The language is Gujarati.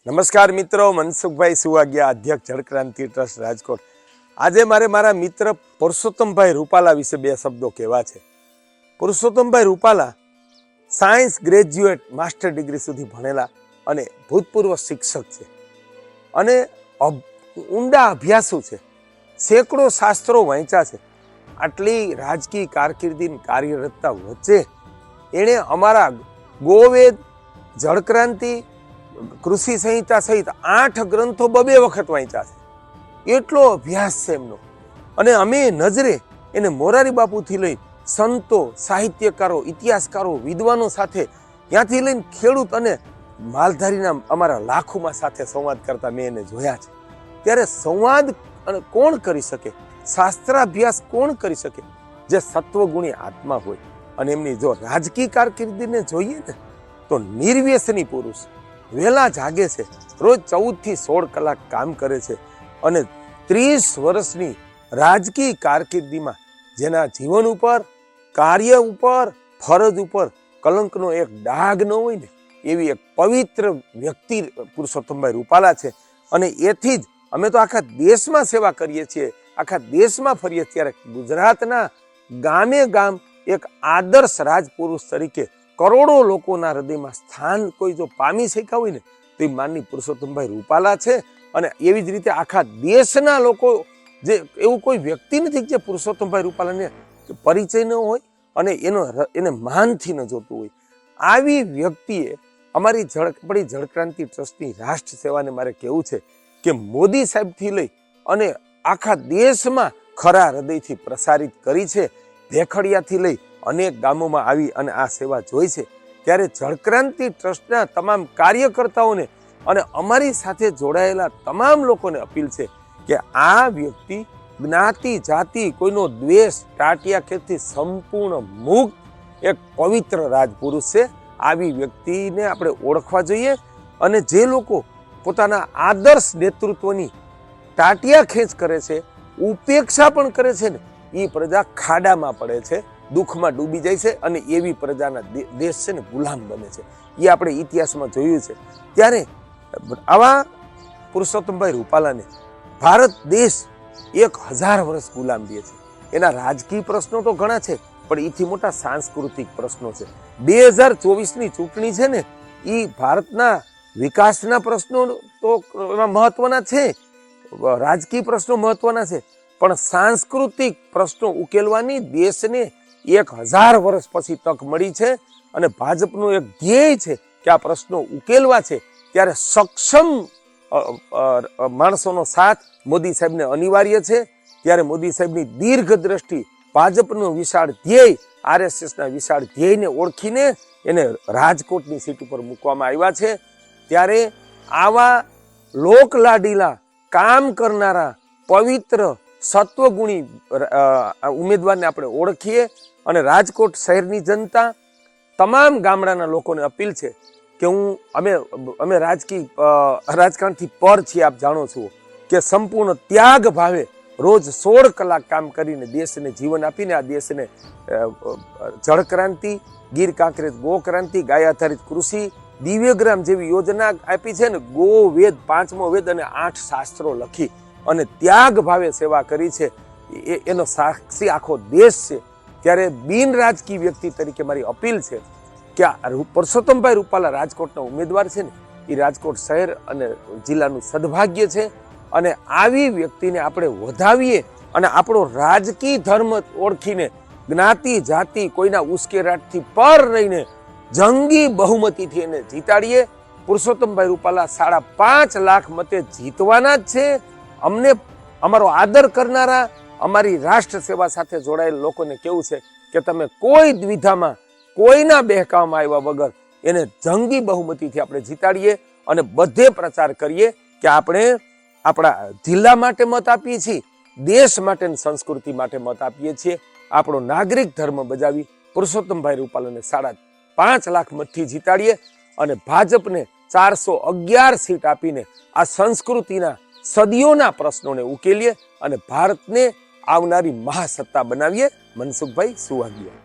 નમસ્કાર મિત્રો, મનસુખભાઈ સુવાગિયા, અધ્યક્ષ જળક્રાંતિ ટ્રસ્ટ રાજકોટ। આજે મારા મિત્ર પુરુષોત્તમભાઈ રૂપાલા વિશે બે શબ્દો કહેવા છે। Purushottambhai Rupala science graduate master degree સુધી ભણેલા અને ભૂતપૂર્વ શિક્ષક છે અને ઊંડા અભ્યાસુ છે। સેંકડો શાસ્ત્રો વાંચ્યા છે। આટલી રાજકીય કારકિર્દી કાર્યરતતા વચ્ચે એણે અમારા ગોવેદ, જળક્રાંતિ, કૃષિ સંહિતા સહિત 8 ગ્રંથો 2 વખત વાંચ્યા છે। એટલો અભ્યાસ છે એમનો। અને અમે નજરે એને મોરારી બાપુથી લઈ સંતો, સાહિત્યકારો, ઇતિહાસકારો, વિદ્વાનો સાથે ત્યાંથી લઈને ખેડૂત અને માલધારીના અમારા લાખોમાં સાથે સંવાદ કરતા મેં એને જોયા છે। ત્યારે સંવાદ કોણ કરી શકે, શાસ્ત્રાભ્યાસ કોણ કરી શકે? જે સત્વગુણી આત્મા હોય। અને એમની જો રાજકીય કારકિર્દીને જોઈએ ને તો નિર્વ્યસની પુરુષ, વહેલા જાગે છે, રોજ 14 થી 16 કલાક કામ કરે છે અને 30 વર્ષની રાજકીય કારકિર્દીમાં જેના જીવન ઉપર, કાર્ય ઉપર, ફરજ ઉપર કલંકનો એક ડાઘ ન હોય ને એવી એક પવિત્ર વ્યક્તિ પુરુષોત્તમભાઈ રૂપાલા છે। અને એથી જ અમે તો આખા દેશમાં સેવા કરીએ છીએ, આખા દેશમાં ફરીએ। ત્યારે ગુજરાતના ગામે ગામ એક આદર્શ રાજપુરુષ તરીકે કરોડો લોકોના હૃદયમાં સ્થાન કોઈ જો પામી શક્યા હોય ને તો એ માનની પુરુષોત્તમભાઈ રૂપાલા છે। અને એવી જ રીતે આખા દેશના લોકો, જે એવું કોઈ વ્યક્તિ નથી જે પુરુષોત્તમભાઈ રૂપાલાને પરિચય ન હોય અને એને માનથી ન જોતું હોય। આવી વ્યક્તિએ અમારી જળક્રાંતિ ટ્રસ્ટની રાષ્ટ્ર સેવાને મારે કહેવું છે કે મોદી સાહેબથી લઈ અને આખા દેશમાં ખરા હૃદયથી પ્રસારિત કરી છે। ભેખડિયાથી લઈ અનેક ગામોમાં આવી અને આ સેવા જોઈ છે। ત્યારે જળક્રાંતિ ટ્રસ્ટના તમામ કાર્યકર્તાઓને અને અમારી સાથે જોડાયેલા તમામ લોકોને અપીલ છે કે આ વ્યક્તિ જ્ઞાતિ, જાતિ, કોઈનો દ્વેષ, ટાટિયા ખેતથી સંપૂર્ણ મુક્ત એક પવિત્ર રાજપુરુષ છે। આવી વ્યક્તિને આપણે ઓળખવા જોઈએ। અને જે લોકો પોતાના આદર્શ નેતૃત્વની ટાટિયા ખેંચ કરે છે, ઉપેક્ષા પણ કરે છે ને, એ પ્રજા ખાડામાં પડે છે, દુઃખમાં ડૂબી જાય છે અને એવી પ્રજાના દેશ છે ને ગુલામ બને છે। એ આપણે ઇતિહાસમાં જોયું છે। ત્યારે આવા પુરુષોત્તમભાઈ રૂપાલાને ભારત દેશ 1000 વર્ષ ગુલામ રહે છે। એના રાજકીય પ્રશ્નો તો ઘણા છે, પણ એથી મોટા સાંસ્કૃતિક પ્રશ્નો છે। 2024ની ચૂંટણી છે ને, એ ભારતના વિકાસના પ્રશ્નો તો એમાં મહત્વના છે, રાજકીય પ્રશ્નો મહત્વના છે, પણ સાંસ્કૃતિક પ્રશ્નો ઉકેલવાની દેશને 1000 વર્ષ પછી તક મળી છે। અને ભાજપનું એક ધ્યેય છે કે આ પ્રશ્નો ઉકેલવા છે। ત્યારે સક્ષમ માણસોનો સાથ મોદી સાહેબને અનિવાર્ય છે। ત્યારે મોદી સાહેબની દીર્ઘ દ્રષ્ટિ, ભાજપનું વિશાળ ધ્યેય, RSSના વિશાળ ધ્યેયને ઓળખીને એને રાજકોટની સીટ ઉપર મૂકવામાં આવ્યા છે। ત્યારે આવા લોકલાડીલા, કામ કરનારા, પવિત્ર, સત્વગુણી ઉમેદવારને આપણે ઓળખીએ। અને રાજકોટ શહેરની જનતા, તમામ ગામડાના લોકોને અપીલ છે કે અમે રાજકારણથી પર છીએ। આપ જાણો છો કે સંપૂર્ણ ત્યાગ ભાવે રોજ 16 કલાક કામ કરીને દેશને જીવન આપીને આ દેશને જળક્રાંતિ, ગીર કાંકરેજ ગોક્રાંતિ, ગાય આધારિત કૃષિ, દિવ્યગ્રામ જેવી યોજના આપી છે ને, ગો વેદ, 5મો વેદ અને 8 શાસ્ત્રો લખી અને ત્યાગ ભાવે સેવા કરી છે। એનો સાક્ષી આખો દેશ છે। ત્યારે બિન રાજકીય વ્યક્તિ તરીકે મારી અપીલ છે કે આ પુરુષોત્તમભાઈ રૂપાલા રાજકોટના ઉમેદવાર છે ને, એ રાજકોટ શહેર અને જિલ્લાનું સદભાગ્ય છે। અને આવી વ્યક્તિને આપણે વધાવીએ અને આપણો રાજકીય ધર્મ ઓળખીને, જ્ઞાતિ, જાતિ, કોઈના ઉશ્કેરાટથી પર રહીને જંગી બહુમતીથી એને જીતાડીએ। પુરુષોત્તમભાઈ રૂપાલા 5.5 લાખ મતે જીતવાના જ છે। અમને અમારો આદર કરનારા, અમારી રાષ્ટ્ર સેવા સાથે જોડાયેલ લોકોને કેવું છે કે તમે કોઈ દ્વિધામાં, કોઈના બહેકાવામાં આવ્યા વગર એને જંગી બહુમતીથી આપણે જીતાડીએ અને બધે પ્રચાર કરીએ કે આપણે આપણા જિલ્લા માટે મત આપીએ છીએ, દેશ માટે, સંસ્કૃતિ માટે મત આપીએ છીએ। આપણો નાગરિક ધર્મ બજાવી પુરુષોત્તમભાઈ રૂપાલાને 5.5 લાખ મતથી જીતાડીએ અને ભાજપને 411 સીટ આપીને આ સંસ્કૃતિના સદીઓના પ્રશ્નોને ઉકેલીએ અને ભારતને આવનારી મહાસત્તા બનાવીએ। મનસુખભાઈ સુવાગિયા।